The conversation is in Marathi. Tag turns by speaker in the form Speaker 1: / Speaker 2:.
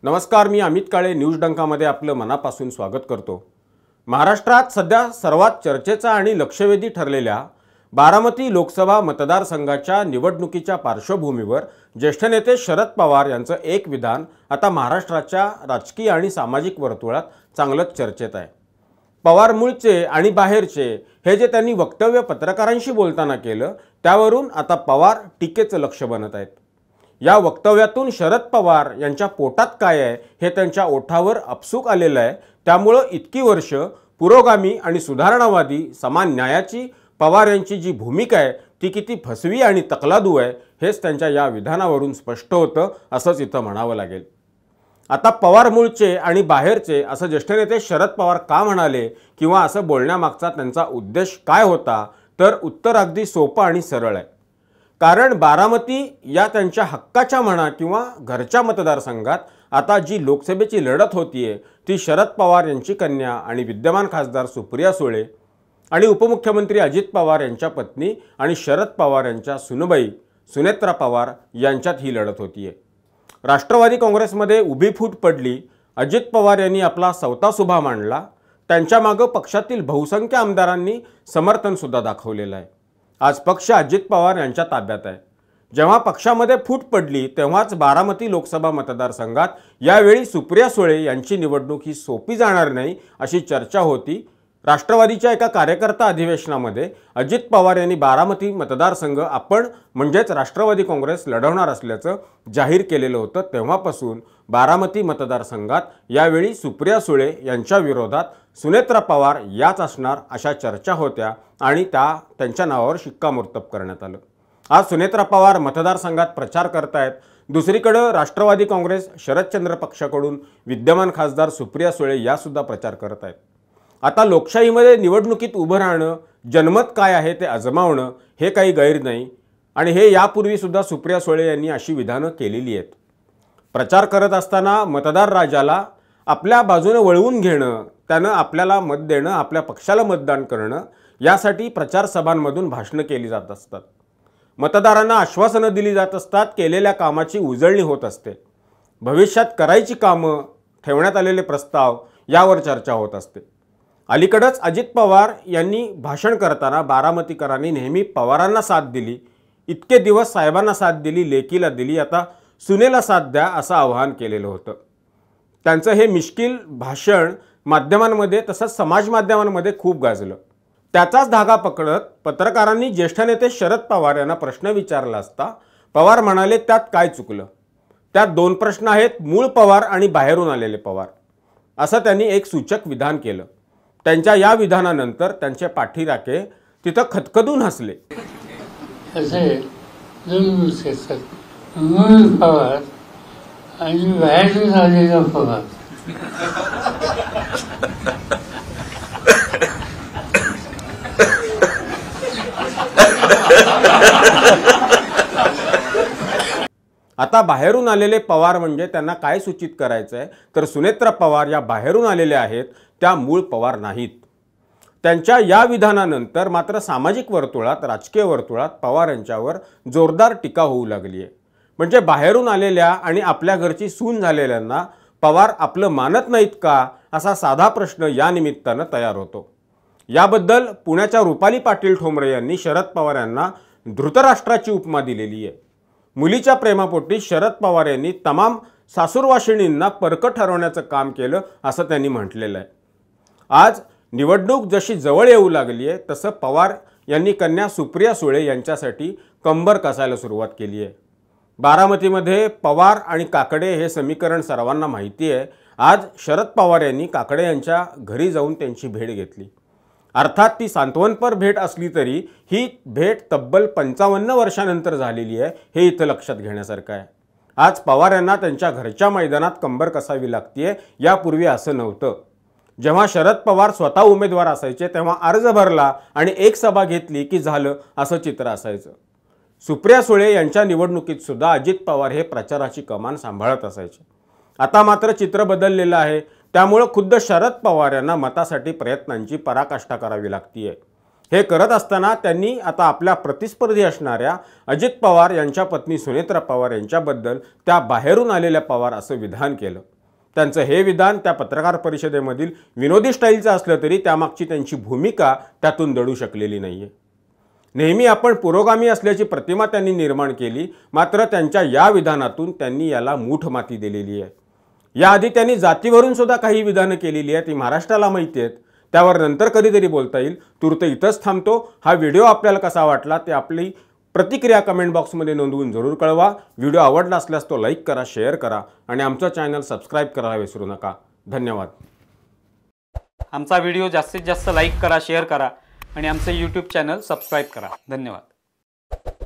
Speaker 1: नमस्कार, मी अमित काळे न्यूज डंकामध्ये आपलं मनापासून स्वागत करतो। महाराष्ट्रात सध्या सर्वात चर्चेचा आणि लक्षवेधी ठरलेल्या बारामती लोकसभा मतदारसंघाच्या निवडणुकीच्या पार्श्वभूमीवर ज्येष्ठ नेते शरद पवार यांचं एक विधान आता महाराष्ट्राच्या राजकीय आणि सामाजिक वर्तुळात चांगलंच चर्चेत आहे। पवार मूळचे आणि बाहेरचे हे जे त्यांनी वक्तव्य पत्रकारांशी बोलताना केलं त्यावरून आता पवार टीकेचं लक्ष बनत आहेत। या वक्तव्यातून शरद पवार यांच्या पोटात काय आहे हे त्यांच्या ओठावर अपसूक आलेलं आहे। त्यामुळे इतकी वर्ष पुरोगामी आणि सुधारणावादी समान न्यायाची पवार यांची जी भूमिका आहे ती किती फसवी आणि तकलादू आहे हेच त्यांच्या या विधानावरून स्पष्ट होतं असंच इथं म्हणावं लागेल। आता पवार मूळचे आणि बाहेरचे असं ज्येष्ठ नेते शरद पवार का म्हणाले किंवा असं बोलण्यामागचा त्यांचा उद्देश काय होता, तर उत्तर अगदी सोपं आणि सरळ आहे। कारण बारामती या त्यांच्या हक्काच्या म्हणा किंवा घरच्या मतदारसंघात आता जी लोकसभेची लढत होतीये ती शरद पवार यांची कन्या आणि विद्यमान खासदार सुप्रिया सुळे आणि उपमुख्यमंत्री अजित पवार यांच्या पत्नी आणि शरद पवार यांच्या सुनबाई सुनेत्रा पवार यांच्यात ही लढत होतीये। राष्ट्रवादी काँग्रेसमध्ये उभी फूट पडली। अजित पवार यांनी आपला सवतासुभा मांडला। त्यांच्या मागे पक्षातील बहुसंख्य आमदारांनी समर्थन सुद्धा दाखवलेलं आहे। आज पक्ष अजित पवार यांच्या ताब्यात आहे। जेव्हा पक्षामध्ये फूट पडली तेव्हाच बारामती लोकसभा मतदारसंघात यावेळी सुप्रिया सुळे यांची निवडणूक ही सोपी जाणार नाही अशी चर्चा होती। राष्ट्रवादीच्या एका कार्यकर्ता अधिवेशनामध्ये अजित पवार यांनी बारामती मतदारसंघ आपण म्हणजेच राष्ट्रवादी काँग्रेस लढवणार असल्याचं जाहीर केलेलं होतं। तेव्हापासून बारामती मतदारसंघात यावेळी सुप्रिया सुळे यांच्या विरोधात सुनेत्रा पवार याच असणार अशा चर्चा होत्या आणि त्यांच्या नावावर शिक्कामोर्तब करण्यात आलं। आज सुनेत्रा पवार मतदारसंघात प्रचार करतायत। दुसरीकडे राष्ट्रवादी काँग्रेस शरदचंद्र पक्षाकडून विद्यमान खासदार सुप्रिया सुळे या सुद्धा प्रचार करत आहेत। आता लोकशाहीमध्ये निवडणुकीत उभं राहणं, जनमत काय आहे ते अजमावणं हे काही गैर नाही आणि हे यापूर्वी सुद्धा सुप्रिया सुळे यांनी अशी विधानं केलेली आहेत। प्रचार करत असताना मतदार राजाला आपल्या बाजूने वळवून घेणं, त्यानं आपल्याला मत देणं, आपल्या पक्षाला मतदान करणं यासाठी प्रचार सभांमधून भाषणं केली जात असतात। मतदारांना आश्वासनं दिली जात असतात, केलेल्या कामाची उजळणी होत असते। भविष्यात करायची कामं, ठेवण्यात आलेले प्रस्ताव यावर चर्चा होत असते। अलीकडेच अजित पवार यांनी भाषण करताना बारामतीकरांनी नेहमी पवारांना साथ दिली, इतके दिवस साहेबांना साथ दिली, लेकीला दिली, आता सुनेला साथ द्या असं आवाहन केलेलं होतं। त्यांचं हे मिश्किल भाषण माध्यमांमध्ये तसंच समाज माध्यमांमध्ये खूप गाजलं। त्याचाच धागा पकडत पत्रकारांनी ज्येष्ठ नेते शरद पवार यांना प्रश्न विचारला असता पवार म्हणाले त्यात काय चुकलं। त्यात दोन प्रश्न आहेत, मूळ पवार आणि बाहेरून आलेले पवार, असं त्यांनी एक सूचक विधान केलं। त्यांच्या या विधानानंतर त्यांचे पाठीराखे तिथं खदखदून हसले।
Speaker 2: असे दोन असतात, मूळ पवार आणि बाहेरून आलेला पवार।
Speaker 1: आता बाहेरून आलेले पवार म्हणजे त्यांना काय सूचित करायचं आहे, तर सुनेत्रा पवार या बाहेरून आलेल्या आहेत, त्या मूळ पवार नाहीत। त्यांच्या या विधानानंतर मात्र सामाजिक वर्तुळात, राजकीय वर्तुळात पवार यांच्यावर जोरदार टीका होऊ लागली आहे। म्हणजे बाहेरून आलेल्या आणि आपल्या घरची सून झालेल्यांना पवार आपलं मानत नाहीत का असा साधा प्रश्न या निमित्तानं तयार होतो। याबद्दल पुण्याच्या रुपाली पाटील ठोंबरे यांनी शरद पवार यांना धृतराष्ट्राची उपमा दिलेली आहे। मुलीच्या प्रेमापोटी शरद पवार यांनी तमाम सासूरवाशिणींना परकं ठरवण्याचं काम केलं असं त्यांनी म्हटलेलं आहे। आज निवडणूक जशी जवळ येऊ लागली आहे तसं पवार यांनी कन्या सुप्रिया सुळे यांच्यासाठी कंबर कसायला सुरुवात केली आहे। बारामतीमध्ये पवार आणि काकडे हे समीकरण सर्वांना माहिती आहे। आज शरद पवार यांनी काकडे यांच्या घरी जाऊन त्यांची भेट घेतली। अर्थात ती सांत्वनपर भेट असली तरी ही भेट तब्बल 55 वर्षानंतर झालेली आहे, हे इथं लक्षात घेण्यासारखं आहे। आज पवार यांना त्यांच्या घरच्या मैदानात कंबर कसावी लागतीये, यापूर्वी असं नव्हतं। जेव्हा शरद पवार स्वतः उमेदवार असायचे तेव्हा अर्ज भरला आणि एक सभा घेतली की झालं असं चित्र असायचं। सुप्रिया सुळे यांच्या निवडणुकीत सुद्धा अजित पवार हे प्रचाराची कमान सांभाळत असायचे। आता मात्र चित्र बदललेलं आहे। त्यामुळे खुद्द शरद पवार यांना मतासाठी प्रयत्नांची पराकाष्ठा करावी लागतीये। हे करत असताना त्यांनी आता आपल्या प्रतिस्पर्धी असणाऱ्या अजित पवार यांच्या पत्नी सुनेत्रा पवार यांच्याबद्दल त्या बाहेरून आलेल्या पवार असं विधान केलं. त्यांचं हे विधान त्या पत्रकार परिषदेमधील विनोदी स्टाईलचं असलं तरी त्यामागची त्यांची भूमिका त्यातून दडू शकलेली नाहीये. नेहमी आपण पुरोगामी असल्याची प्रतिमा त्यांनी निर्माण केली, मात्र त्यांच्या या विधानातून त्यांनी याला मूठ माती दिलेली आहे. याआधी त्यांनी जातीवरून सुद्धा काही विधानं केलेली आहेत, ती महाराष्ट्राला माहिती आहेत. त्यावर नंतर कधीतरी बोलता येईल. तूर्त इथंच थांबतो. हा व्हिडिओ आपल्याला कसा वाटला ते आपली प्रतिक्रिया कमेंट बॉक्समध्ये नोंदवून जरूर कळवा. व्हिडिओ आवडला असल्यास तो लाईक करा, शेअर करा आणि आमचं चॅनल सबस्क्राईब करायला विसरू नका. धन्यवाद.
Speaker 3: आमचा व्हिडिओ जास्तीत जास्त लाईक करा, शेअर करा आणि आमचे यूट्यूब चॅनल सबस्क्राईब करा. धन्यवाद.